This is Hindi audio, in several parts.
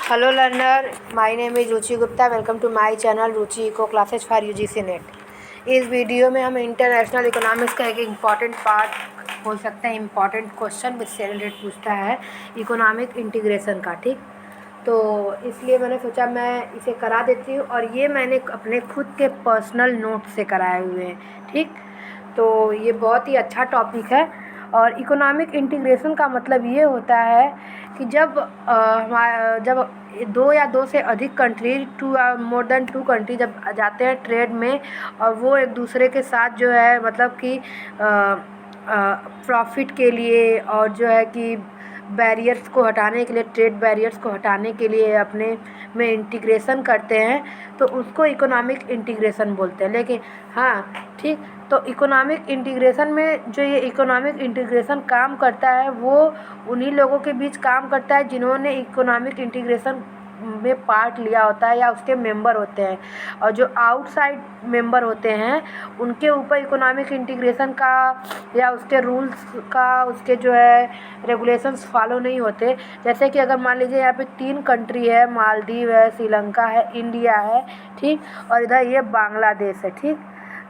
Hello learner, my name is Ruchi Gupta. Welcome to my channel Ruchi eco classes for UGC NET. इस वीडियो में हम इंटरनेशनल इकोनॉमिक्स का एक इम्पॉर्टेंट पार्ट बोल सकते हैं, इम्पॉर्टेंट क्वेश्चन विद से रिलेटेड पूछता है इकोनॉमिक इंटीग्रेशन का. ठीक, तो इसलिए मैंने सोचा मैं इसे करा देती हूँ, और ये मैंने अपने खुद के पर्सनल नोट से कराए हुए हैं. ठीक, तो ये बहुत ही अच्छा टॉपिक है. और इकोनॉमिक इंटीग्रेशन का मतलब ये होता है कि जब दो या दो से अधिक country, more than two country जब जाते हैं ट्रेड में, और वो एक दूसरे के साथ जो है मतलब कि प्रॉफिट के लिए और जो है कि बैरियर्स को हटाने के लिए, ट्रेड बैरियर्स को हटाने के लिए अपने में इंटीग्रेशन करते हैं, तो उसको इकोनॉमिक इंटीग्रेशन बोलते हैं. लेकिन हाँ, ठीक, तो इकोनॉमिक इंटीग्रेशन में जो ये इकोनॉमिक इंटीग्रेशन काम करता है वो उन्हीं लोगों के बीच काम करता है जिन्होंने इकोनॉमिक इंटीग्रेशन में पार्ट लिया होता है या उसके मेंबर होते हैं. और जो आउटसाइड मेंबर होते हैं उनके ऊपर इकोनॉमिक इंटीग्रेशन का या उसके रूल्स का, उसके जो है रेगुलेशंस फॉलो नहीं होते. जैसे कि अगर मान लीजिए यहाँ पे 3 कंट्री है, मालदीव है, श्रीलंका है, इंडिया है, ठीक, और इधर ये बांग्लादेश है. ठीक,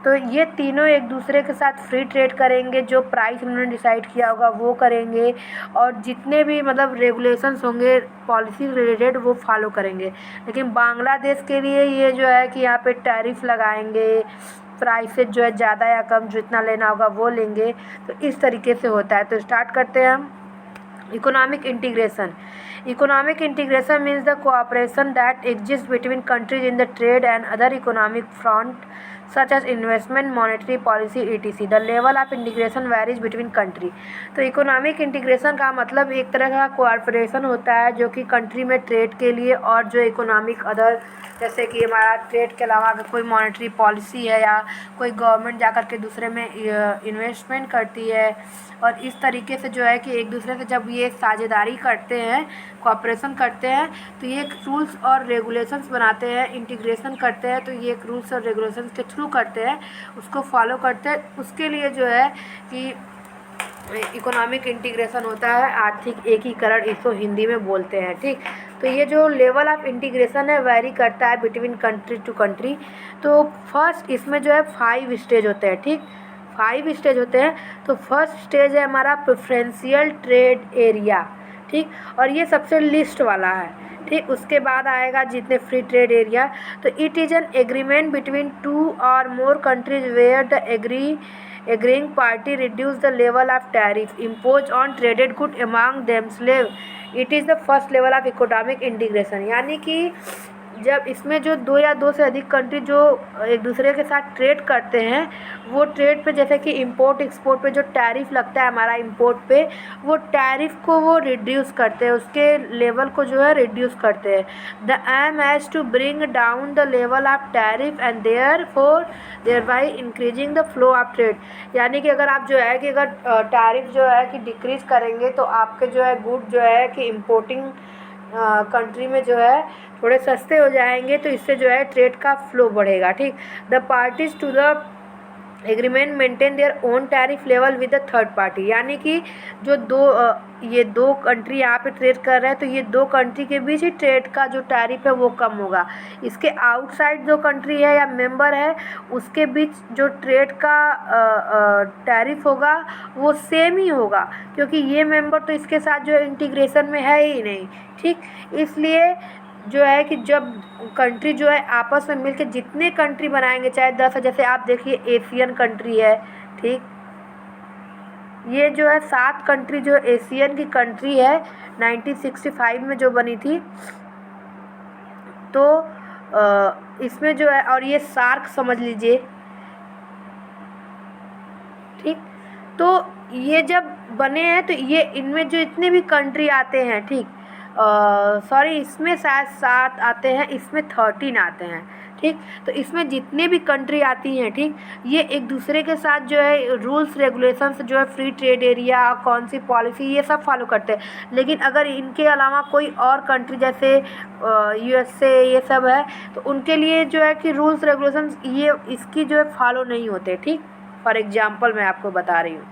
तो ये तीनों एक दूसरे के साथ फ्री ट्रेड करेंगे, जो प्राइस उन्होंने डिसाइड किया होगा वो करेंगे, और जितने भी मतलब रेगुलेशंस होंगे पॉलिसी रिलेटेड वो फॉलो करेंगे. लेकिन बांग्लादेश के लिए ये जो है कि यहाँ पे टैरिफ लगाएंगे, प्राइसेज जो है ज़्यादा या कम जितना लेना होगा वो लेंगे. तो इस तरीके से होता है. तो स्टार्ट करते हैं हम. Economic integration. Economic integration means the cooperation that exists between countries in the trade and other economic front such as investment, monetary policy, etc. The level of integration varies between country. तो इकोनॉमिक इंटीग्रेशन का मतलब एक तरह का कोऑपरेशन होता है जो कि कंट्री में ट्रेड के लिए, और जो इकोनॉमिक अदर, जैसे कि हमारा ट्रेड के अलावा अगर कोई मॉनेटरी पॉलिसी है या कोई गवर्नमेंट जा कर के दूसरे में इन्वेस्टमेंट करती है, और इस तरीके से जो है कि एक दूसरे से जब ये साझेदारी करते हैं, कोऑपरेशन करते हैं, तो ये एक रूल्स और रेगुलेशंस बनाते हैं. इंटीग्रेशन करते हैं तो ये एक रूल्स और रेगुलेशंस के थ्रू करते हैं, उसको फॉलो करते हैं. उसके लिए जो है कि इकोनॉमिक इंटीग्रेशन होता है, आर्थिक एकीकरण इसको हिंदी में बोलते हैं. ठीक, तो ये जो लेवल ऑफ इंटीग्रेशन है वेरी करता है बिटवीन कंट्री टू कंट्री. तो फर्स्ट इसमें जो है 5 स्टेज होते हैं. ठीक, 5 स्टेज होते हैं. तो फर्स्ट स्टेज है हमारा प्रेफरेंशियल ट्रेड एरिया. ठीक, और ये सबसे लिस्ट वाला है. ठीक, उसके बाद आएगा जितने फ्री ट्रेड एरिया. तो it is an agreement between 2 और more countries where the agreeing party reduce the level of tariff imposed on traded good among themselves. It is the first level of economic integration. यानी कि जब इसमें जो 2 या 2 से अधिक कंट्री जो एक दूसरे के साथ ट्रेड करते हैं, वो ट्रेड पे जैसे कि इंपोर्ट एक्सपोर्ट पे जो टैरिफ लगता है हमारा इंपोर्ट पे, वो टैरिफ को वो रिड्यूस करते हैं, उसके लेवल को जो है रिड्यूस करते हैं. The aim has to bring down the level of tariff and thereby increasing the flow of trade. यानी कि अगर आप जो है कि अगर टैरिफ जो है कि डिक्रीज करेंगे तो आपके जो है गुड जो है कि इम्पोर्टिंग कंट्री में जो है थोड़े सस्ते हो जाएंगे, तो इससे जो है ट्रेड का फ्लो बढ़ेगा. ठीक, the parties to the agreement maintain their own tariff level with the third party. यानी कि जो ये दो कंट्री यहाँ पे ट्रेड कर रहे हैं, तो ये 2 कंट्री के बीच ही ट्रेड का जो टैरिफ है वो कम होगा. इसके आउटसाइड जो कंट्री है या मेंबर है उसके बीच जो ट्रेड का टैरिफ होगा वो सेम ही होगा, क्योंकि ये मेंबर तो इसके साथ जो इंटीग्रेशन में है ही नहीं. ठीक, इसलिए जो है कि जब कंट्री जो है आपस में मिलकर जितने कंट्री बनाएंगे, चाहे 10 है, जैसे आप देखिए एशियन कंट्री है. ठीक, ये जो है 7 कंट्री जो एशियन की कंट्री है 1965 में जो बनी थी. तो इसमें जो है, और ये सार्क समझ लीजिए. ठीक, तो ये जब बने हैं तो ये इनमें जो इतने भी कंट्री आते हैं, ठीक, सॉरी इसमें शायद 7 आते हैं, इसमें 13 आते हैं. ठीक, तो इसमें जितने भी कंट्री आती हैं, ठीक, ये एक दूसरे के साथ जो है रूल्स रेगुलेशंस जो है फ्री ट्रेड एरिया, कौन सी पॉलिसी, ये सब फॉलो करते हैं. लेकिन अगर इनके अलावा कोई और कंट्री जैसे यूएसए ये सब है, तो उनके लिए जो है कि रूल्स रेगुलेशंस ये इसकी जो है फॉलो नहीं होते. ठीक, फॉर एग्जाम्पल मैं आपको बता रही हूँ.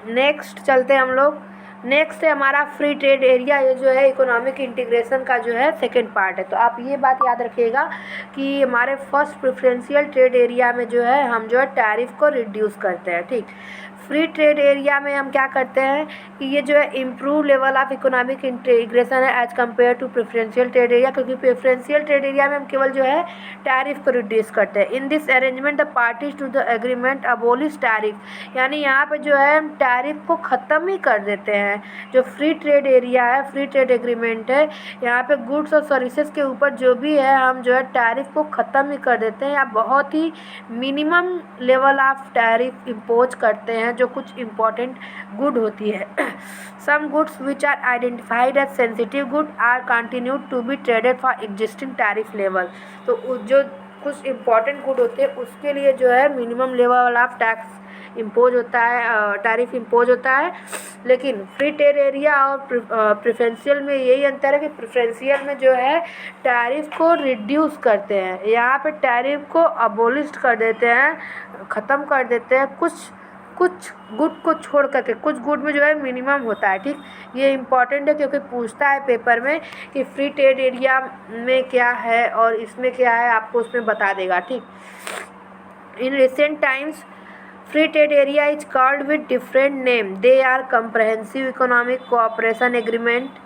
नेक्स्ट चलते हैं हम लोग। नेक्स्ट है हमारा फ्री ट्रेड एरिया। ये जो है इकोनॉमिक इंटीग्रेशन का जो है सेकंड पार्ट है। तो आप ये बात याद रखिएगा कि हमारे फर्स्ट प्रेफरेंशियल ट्रेड एरिया में जो है हम जो है टैरिफ को रिड्यूस करते हैं। ठीक, फ्री ट्रेड एरिया में हम क्या करते हैं कि ये जो है improve level of economic integration है as compared to preferential trade area, क्योंकि प्रेफरेंशियल ट्रेड एरिया में हम केवल जो है टैरिफ को रिड्यूस करते हैं। In this arrangement the parties to the agreement abolish tariff, यानी यहाँ पे जो है हम टैरिफ को ख़त्म ही कर देते हैं। जो फ्री ट्रेड एरिया है, फ्री ट्रेड एग्रीमेंट है, यहाँ पे गुड्स और सर्विसेज के ऊपर जो भी है हम जो है टैरिफ को ख़त्म ही कर देते हैं या बहुत ही minimum level of tariff impose करते हैं जो कुछ इम्पॉर्टेंट गुड होती है। Some goods which are identified as sensitive good are continued to be traded for existing tariff level. तो जो कुछ इम्पॉर्टेंट गुड होते हैं उसके लिए जो है minimum level of tax impose होता है, टैरिफ इम्पोज होता है। लेकिन फ्री ट्रेड एरिया और प्रेफरेंशियल में यही अंतर है कि प्रेफरेंशियल में जो है टैरिफ को रिड्यूस करते हैं, यहाँ पे टैरिफ को अबोलिश कर देते हैं, ख़त्म कर देते हैं कुछ गुड को छोड़ करके। कुछ गुड में जो है मिनिमम होता है। ठीक, ये इम्पॉर्टेंट है क्योंकि पूछता है पेपर में कि फ्री ट्रेड एरिया में क्या है और इसमें क्या है, आपको उसमें बता देगा। ठीक, in recent times free trade area is called with different name. They are comprehensive economic cooperation agreement,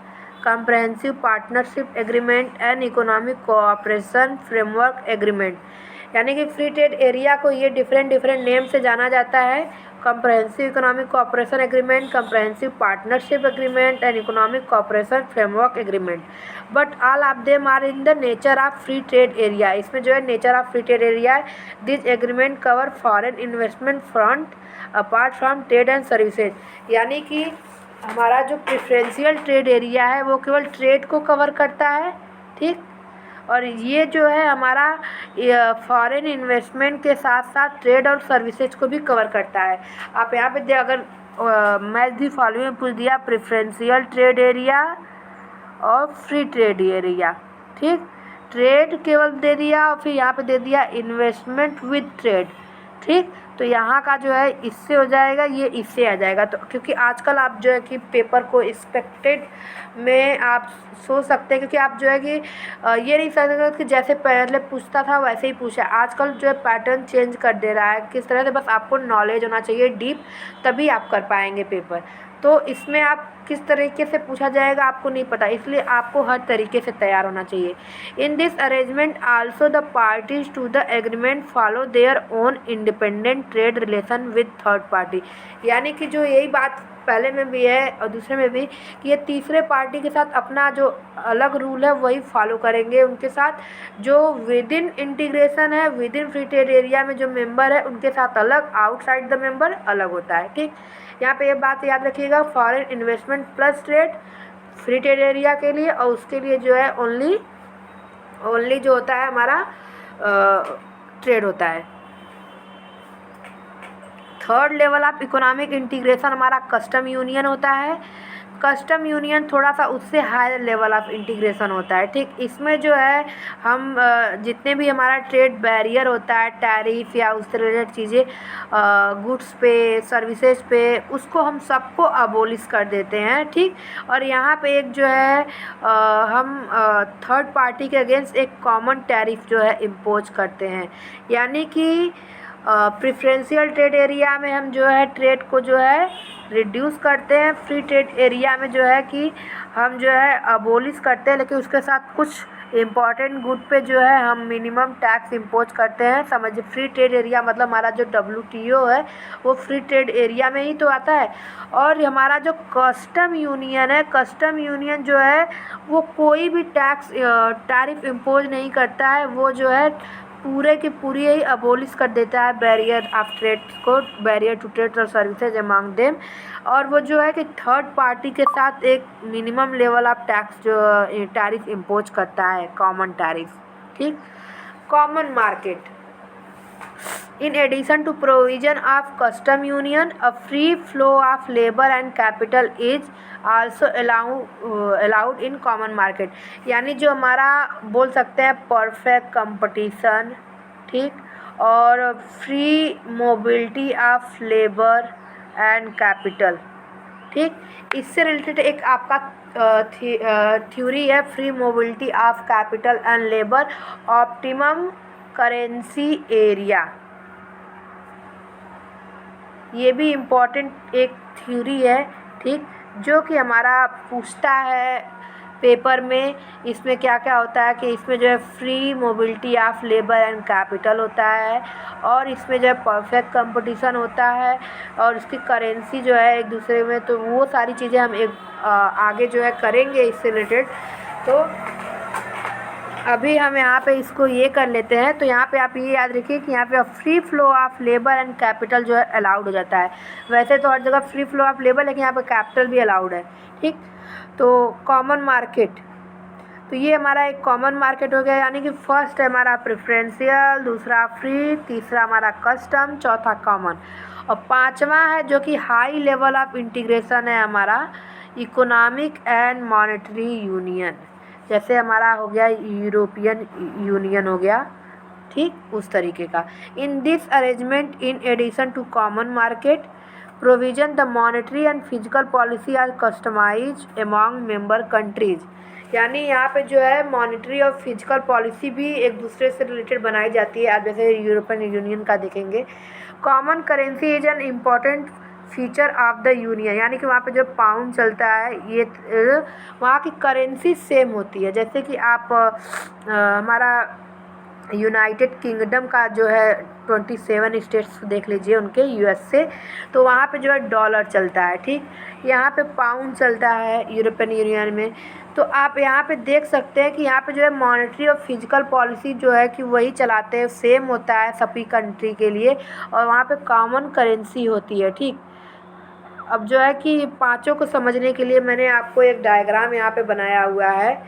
comprehensive partnership agreement and economic cooperation framework agreement। यानी कि फ्री ट्रेड एरिया को ये डिफरेंट नेम से जाना जाता है। comprehensive economic cooperation agreement, comprehensive partnership agreement and economic cooperation framework agreement, but all of them are in the nature of free trade area। इसमें जो है nature of free trade area है। This agreement cover foreign investment front apart from trade and services, यानी कि हमारा जो प्रेफरेंशियल ट्रेड एरिया है वो केवल ट्रेड को कवर करता है। ठीक, और ये जो है हमारा फॉरेन इन्वेस्टमेंट के साथ साथ ट्रेड और सर्विसेज को भी कवर करता है। आप यहाँ पे अगर मैच दी फॉलोइंग पूछ दिया प्रेफरेंशियल ट्रेड एरिया और फ्री ट्रेड एरिया, ठीक, ट्रेड केवल दे दिया और फिर यहाँ पे दे दिया इन्वेस्टमेंट विद ट्रेड। ठीक, तो यहाँ का जो है इससे हो जाएगा, ये इससे आ जाएगा। तो क्योंकि आजकल आप जो है कि पेपर को एक्सपेक्टेड में आप सोच सकते हैं, क्योंकि आप जो है कि ये नहीं सोच सकते कि जैसे पहले पूछता था वैसे ही पूछा। आजकल जो है पैटर्न चेंज कर दे रहा है किस तरह से, बस आपको नॉलेज होना चाहिए डीप, तभी आप कर पाएंगे पेपर। तो इसमें आप किस तरीके से पूछा जाएगा आपको नहीं पता, इसलिए आपको हर तरीके से तैयार होना चाहिए। In this arrangement also the parties to the agreement follow their own independent trade relation with third party, यानी कि जो यही बात पहले में भी है और दूसरे में भी कि ये तीसरे पार्टी के साथ अपना जो अलग रूल है वही फॉलो करेंगे। उनके साथ जो विद इन इंटीग्रेशन है, with in free trade area में जो मेंबर है उनके साथ अलग, आउटसाइड द मेंबर अलग होता है। ठीक, यहाँ पे ये बात याद रखिएगा, foreign investment plus trade free trade area के लिए, और उसके लिए जो है ओनली जो होता है हमारा ट्रेड होता है। Third level of economic integration हमारा कस्टम यूनियन होता है। कस्टम यूनियन थोड़ा सा उससे हायर लेवल ऑफ इंटीग्रेशन होता है। ठीक, इसमें जो है हम जितने भी हमारा ट्रेड बैरियर होता है, टैरिफ या उससे रिलेटेड चीज़ें, गुड्स पे, सर्विसेज पे, उसको हम सबको अबोलिश कर देते हैं। ठीक, और यहाँ पे एक जो है हम थर्ड पार्टी के अगेंस्ट एक कॉमन टैरिफ जो है इम्पोज करते हैं, यानी कि प्रेफरेंशियल ट्रेड एरिया में हम जो है ट्रेड को जो है रिड्यूस करते हैं, फ्री ट्रेड एरिया में जो है कि हम जो है अबोलिश करते हैं, लेकिन उसके साथ कुछ इम्पॉर्टेंट गुड पे जो है हम मिनिमम टैक्स इम्पोज करते हैं। समझिए, फ्री ट्रेड एरिया मतलब हमारा जो WTO है वो फ्री ट्रेड एरिया में ही तो आता है। और हमारा जो कस्टम यूनियन है, कस्टम यूनियन जो है वो कोई भी टैरिफ इम्पोज नहीं करता है, वो जो है पूरे की पूरी ही अबोलिश कर देता है बैरियर ऑफ ट्रेड को, बैरियर टू ट्रेड और सर्विसेज अमंग देम। और वो जो है कि थर्ड पार्टी के साथ एक मिनिमम लेवल ऑफ टैक्स जो टैरिफ इम्पोज करता है, कॉमन टैरिफ। ठीक, common market in addition to provision of custom union, a free flow of labor and capital is also allowed in common market, यानी जो हमारा बोल सकते हैं परफेक्ट कंपटीशन। ठीक, और free mobility of labour, and capital. ठीक, इससे रिलेटेड एक आपका थ्योरी है free mobility of capital and labour, optimum currency area. ये भी इम्पोर्टेंट एक थ्योरी है, ठीक, जो कि हमारा पूछता है पेपर में। इसमें क्या क्या होता है कि इसमें जो है free mobility of labour and capital होता है, और इसमें जो है परफेक्ट कंपटीशन होता है, और उसकी करेंसी जो है एक दूसरे में, तो वो सारी चीज़ें हम आगे जो है करेंगे इससे रिलेटेड। तो अभी हम यहाँ पे इसको ये कर लेते हैं। तो यहाँ पे आप ये याद रखिए कि यहाँ पे free flow of labour and capital जो है अलाउड हो जाता है। वैसे तो हर जगह फ्री फ्लो ऑफ लेबर, लेकिन यहाँ पे कैपिटल भी अलाउड है। ठीक, तो कॉमन मार्केट, तो ये हमारा एक कॉमन मार्केट हो गया, यानी कि फर्स्ट है हमारा प्रेफरेंशियल, दूसरा फ्री, तीसरा हमारा कस्टम, चौथा कॉमन, और पांचवा है जो कि हाई लेवल ऑफ इंटीग्रेशन है हमारा इकोनॉमिक एंड मॉनेटरी यूनियन। जैसे हमारा हो गया यूरोपियन यूनियन हो गया, ठीक, उस तरीके का। In this arrangement in addition to common market provision the monetary and physical policy are customise among member countries. यानी यहाँ पे जो है मॉनेटरी और फिजिकल पॉलिसी भी एक दूसरे से रिलेटेड बनाई जाती है। आप जैसे यूरोपियन यूनियन का देखेंगे, common currency is an important feature of the union, यानी कि वहाँ पे जो पाउंड चलता है, ये वहाँ की करेंसी सेम होती है। जैसे कि आप हमारा यूनाइटेड किंगडम का जो है 27 स्टेट्स देख लीजिए उनके यूएस से, तो वहाँ पे जो है डॉलर चलता है। ठीक, यहाँ पे पाउंड चलता है यूरोपियन यूनियन में। तो आप यहाँ पे देख सकते हैं कि यहाँ पे जो है मॉनेटरी और फिजिकल पॉलिसी जो है कि वही चलाते हैं, सेम होता है सभी कंट्री के लिए, और वहाँ पे कॉमन करेंसी होती है। ठीक, अब जो है कि पांचों को समझने के लिए मैंने आपको एक डायग्राम यहाँ पे बनाया हुआ है,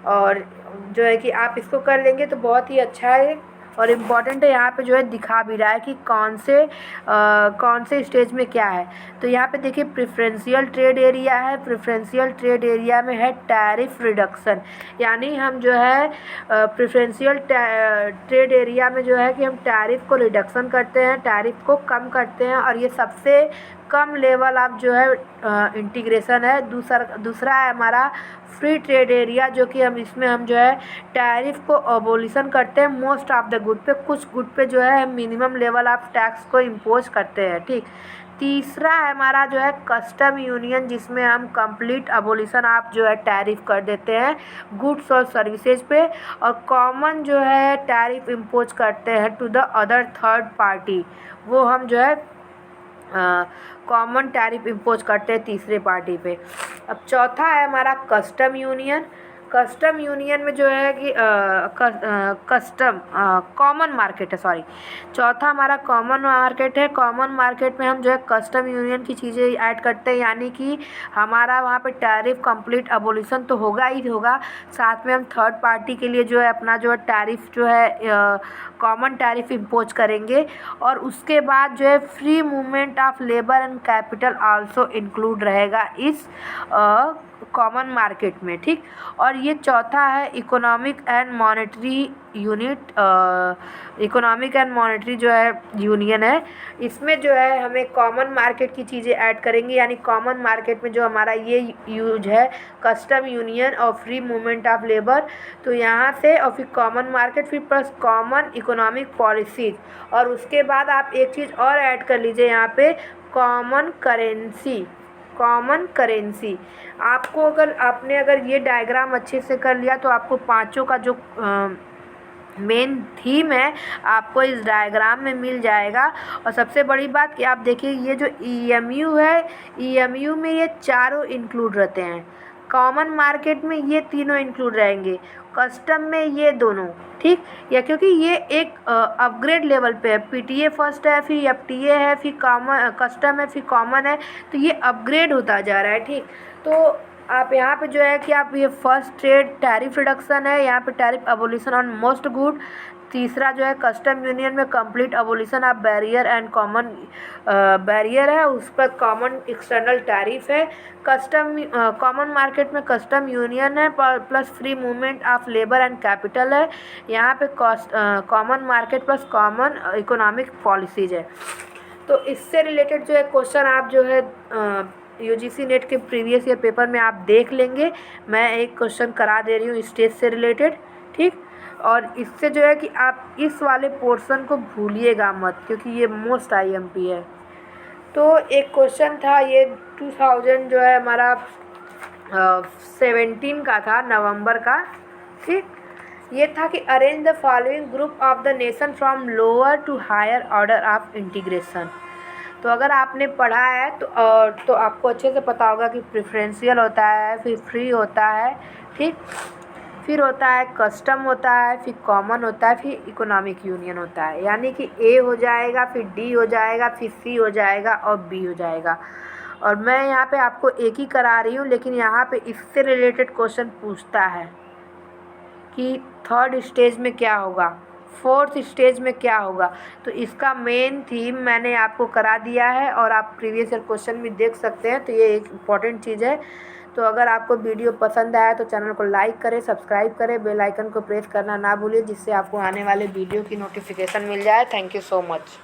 और जो है कि आप इसको कर लेंगे तो बहुत ही अच्छा है और इम्पॉर्टेंट है। यहाँ पे जो है दिखा भी रहा है कि कौन से स्टेज में क्या है। तो यहाँ पे देखिए प्रेफरेंशियल ट्रेड एरिया है। प्रेफरेंशियल ट्रेड एरिया में है टैरिफ रिडक्शन, यानी हम जो है प्रेफरेंशियल ट्रेड एरिया में जो है कि हम टैरिफ को रिडक्शन करते हैं, टैरिफ को कम करते हैं, और ये सबसे कम लेवल ऑफ जो है इंटीग्रेशन है। दूसरा है हमारा फ्री ट्रेड एरिया, जो कि इसमें हम जो है टैरिफ को अबोलिशन करते हैं मोस्ट ऑफ द गुड पे। कुछ गुड पे जो है हम मिनिमम लेवल ऑफ टैक्स को इम्पोज करते हैं। ठीक, तीसरा है हमारा जो है कस्टम यूनियन, जिसमें हम कंप्लीट अबोलिशन ऑफ जो है टैरिफ कर देते हैं गुड्स और सर्विसेज पे, और कॉमन जो है टैरिफ इम्पोज करते हैं to the other third party, वो हम जो है कॉमन टैरिफ इम्पोज करते हैं तीसरे पार्टी पे। अब चौथा है हमारा कस्टम यूनियन। कस्टम यूनियन में जो है कि कस्टम कॉमन मार्केट है, सॉरी, चौथा हमारा कॉमन मार्केट है। कॉमन मार्केट में हम जो है कस्टम यूनियन की चीज़ें ऐड करते हैं, यानी कि हमारा वहाँ पे टैरिफ कंप्लीट अबोलिशन तो होगा ही होगा, साथ में हम थर्ड पार्टी के लिए जो है अपना जो है टैरिफ जो है कॉमन टैरिफ इम्पोज करेंगे, और उसके बाद जो है free movement of labour and capital also include रहेगा इस कॉमन मार्केट में। ठीक, और ये चौथा है economic and monetary unit, economic and monetary जो है यूनियन है। इसमें जो है हमें कॉमन मार्केट की चीज़ें ऐड करेंगे, यानी कॉमन मार्केट में जो हमारा ये यूज है कस्टम यूनियन और फ्री मूवमेंट ऑफ लेबर, तो यहाँ से और फिर कॉमन मार्केट, फिर प्लस कॉमन इकोनॉमिक पॉलिसीज, और उसके बाद आप एक चीज़ और ऐड कर लीजिए यहाँ पे कॉमन करेंसी। कॉमन करेंसी आपको अगर ये डायग्राम अच्छे से कर लिया तो आपको पांचों का जो मेन थीम है आपको इस डायग्राम में मिल जाएगा। और सबसे बड़ी बात कि आप देखिए ये जो EMU है, EMU में ये चारों इंक्लूड रहते हैं। कॉमन मार्केट में ये तीनों इंक्लूड रहेंगे, कस्टम में ये दोनों। ठीक, या क्योंकि ये एक अपग्रेड लेवल पे है, PTA फर्स्ट है, फिर FTA है, फिर कस्टम है, फिर कॉमन है, तो ये अपग्रेड होता जा रहा है। ठीक, तो आप यहाँ पे जो है कि आप ये फर्स्ट ट्रेड टैरिफ रिडक्शन है, यहाँ पे tariff abolition on most good. तीसरा जो है कस्टम यूनियन में complete abolition of barrier and common barrier है, उस पर कॉमन एक्सटर्नल टैरिफ है। कॉमन मार्केट में कस्टम यूनियन है plus free movement of labour and capital है। यहाँ पे common market plus common economic policies है। तो इससे रिलेटेड जो है क्वेश्चन आप जो है यूजीसी नेट के प्रीवियस ईयर पेपर में आप देख लेंगे। मैं एक क्वेश्चन करा दे रही हूँ स्टेज से रिलेटेड, ठीक। और इससे जो है कि आप इस वाले पोर्शन को भूलिएगा मत, क्योंकि ये मोस्ट आईएमपी है। तो एक क्वेश्चन था ये 2000 जो है हमारा 17 का था, नवंबर का, ठीक। ये था कि arrange the following group of the nation from lower to higher order of integration. तो अगर आपने पढ़ा है तो आपको अच्छे से पता होगा कि प्रेफरेंशियल होता है, फिर फ्री होता है, ठीक, फिर होता है कस्टम होता है, फिर कॉमन होता है, फिर इकोनॉमिक यूनियन होता है। यानी कि ए हो जाएगा, फिर डी हो जाएगा, फिर सी हो जाएगा और बी हो जाएगा। और मैं यहाँ पे आपको एक ही करा रही हूँ, लेकिन यहाँ पे इससे रिलेटेड क्वेश्चन पूछता है कि थर्ड स्टेज में क्या होगा, फोर्थ स्टेज में क्या होगा। तो इसका मेन थीम मैंने आपको करा दिया है और आप प्रीवियस ईयर क्वेश्चन भी देख सकते हैं। तो ये एक इम्पॉर्टेंट चीज़ है। तो अगर आपको वीडियो पसंद आया तो चैनल को लाइक करें, सब्सक्राइब करें, बेल आइकन को प्रेस करना ना भूलिए, जिससे आपको आने वाले वीडियो की नोटिफिकेशन मिल जाए। Thank you so much.